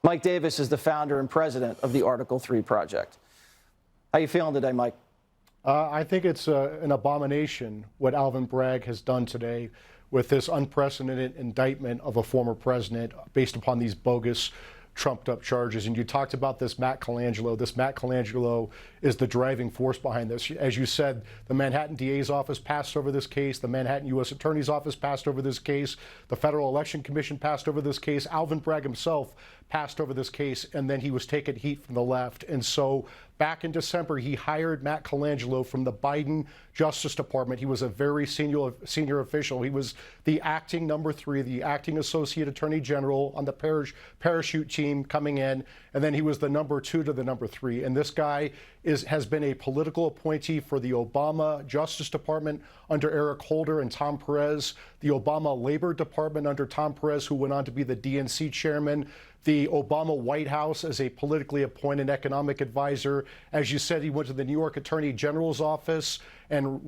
Mike Davis is the founder and president of the Article 3 Project. How you feeling today, Mike? I think it's an abomination what Alvin Bragg has done today with this unprecedented indictment of a former president based upon these bogus, trumped-up charges. And you talked about this Matt Colangelo. This Matt Colangelo is the driving force behind this. As you said, the Manhattan DA's office passed over this case. The Manhattan U.S. Attorney's Office passed over this case. The Federal Election Commission passed over this case. Alvin Bragg himself passed over this case, and then he was taking heat from the left. And so back in December, he hired Matt Colangelo from the Biden Justice Department. He was a very senior official. He was the acting number 3, the acting associate attorney general on the parachute team coming in, and then he was the number 2 to the number 3. And this guy has been a political appointee for the Obama Justice Department under Eric Holder and Tom Perez, the Obama Labor Department under Tom Perez, who went on to be the DNC chairman, the Obama White House as a politically appointed economic advisor. As you said, he went to the New York Attorney General's office and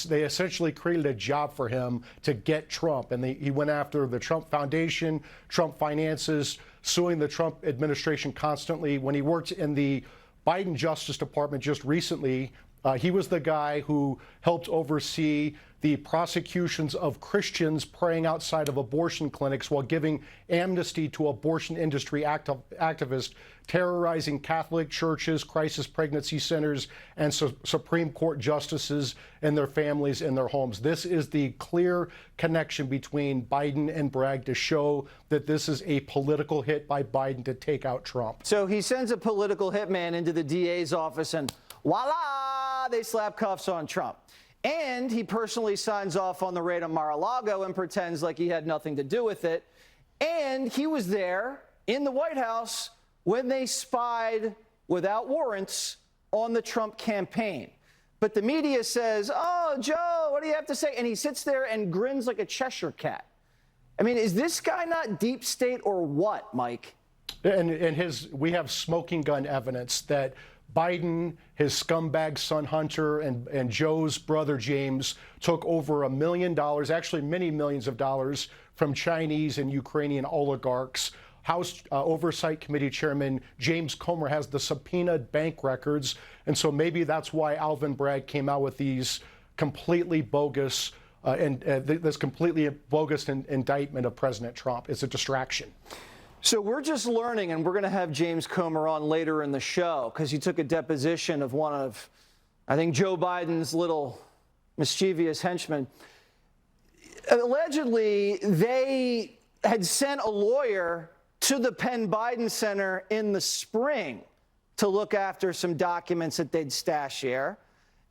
they essentially created a job for him to get Trump. And he went after the Trump Foundation, Trump finances, suing the Trump administration constantly. When he worked in the Biden Justice Department just recently, he was the guy who helped oversee the prosecutions of Christians praying outside of abortion clinics while giving amnesty to abortion industry activists terrorizing Catholic churches, crisis pregnancy centers, and Supreme Court justices and their families in their homes. This is the clear connection between Biden and Bragg to show that this is a political hit by Biden to take out Trump. So he sends a political hitman into the DA's office and voila, they slap cuffs on Trump. And he personally signs off on the raid on Mar-a-Lago and pretends like he had nothing to do with it. And he was there in the White House when they spied without warrants on the Trump campaign. But the media says, "Oh, Joe, what do you have to say?" And he sits there and grins like a Cheshire cat. I mean, is this guy not deep state or what, Mike? And we have smoking gun evidence that Biden, his scumbag son Hunter, and Joe's brother James took over $1 million, actually many millions of dollars, from Chinese and Ukrainian oligarchs. House Oversight Committee Chairman James Comer has the subpoenaed bank records. And so maybe that's why Alvin Bragg came out with these completely bogus this completely bogus indictment of President Trump. It's a distraction. So we're just learning, and we're going to have James Comer on later in the show because he took a deposition of one of, I think, Joe Biden's little mischievous henchmen. Allegedly, they had sent a lawyer to the Penn Biden Center in the spring to look after some documents that they'd stash here.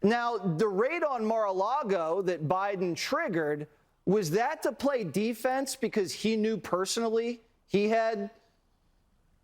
Now, the raid on Mar-a-Lago that Biden triggered, was that to play defense because he knew personally he had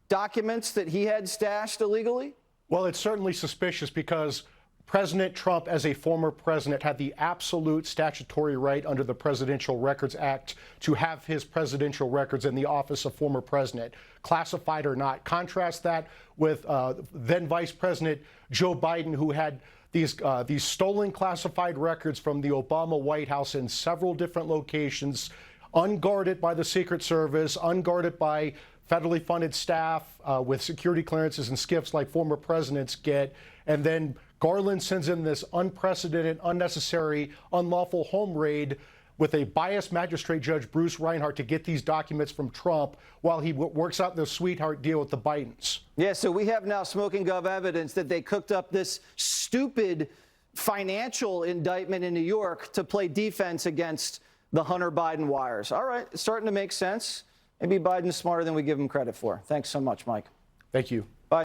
documents that he had stashed illegally? Well, it's certainly suspicious because President Trump, as a former president, had the absolute statutory right under the Presidential Records Act to have his presidential records in the office of former president, classified or not. Contrast that with then Vice President Joe Biden, who had these stolen classified records from the Obama White House in several different locations, unguarded by the Secret Service, unguarded by federally funded staff with security clearances and skiffs like former presidents get. And then Garland sends in this unprecedented, unnecessary, unlawful home raid with a biased magistrate judge, Bruce Reinhart, to get these documents from Trump while he works out the sweetheart deal with the Bidens. Yeah, so we have now smoking gun evidence that they cooked up this stupid financial indictment in New York to play defense against the Hunter Biden wires. All right, it's starting to make sense. Maybe Biden's smarter than we give him credit for. Thanks so much, Mike. Thank you.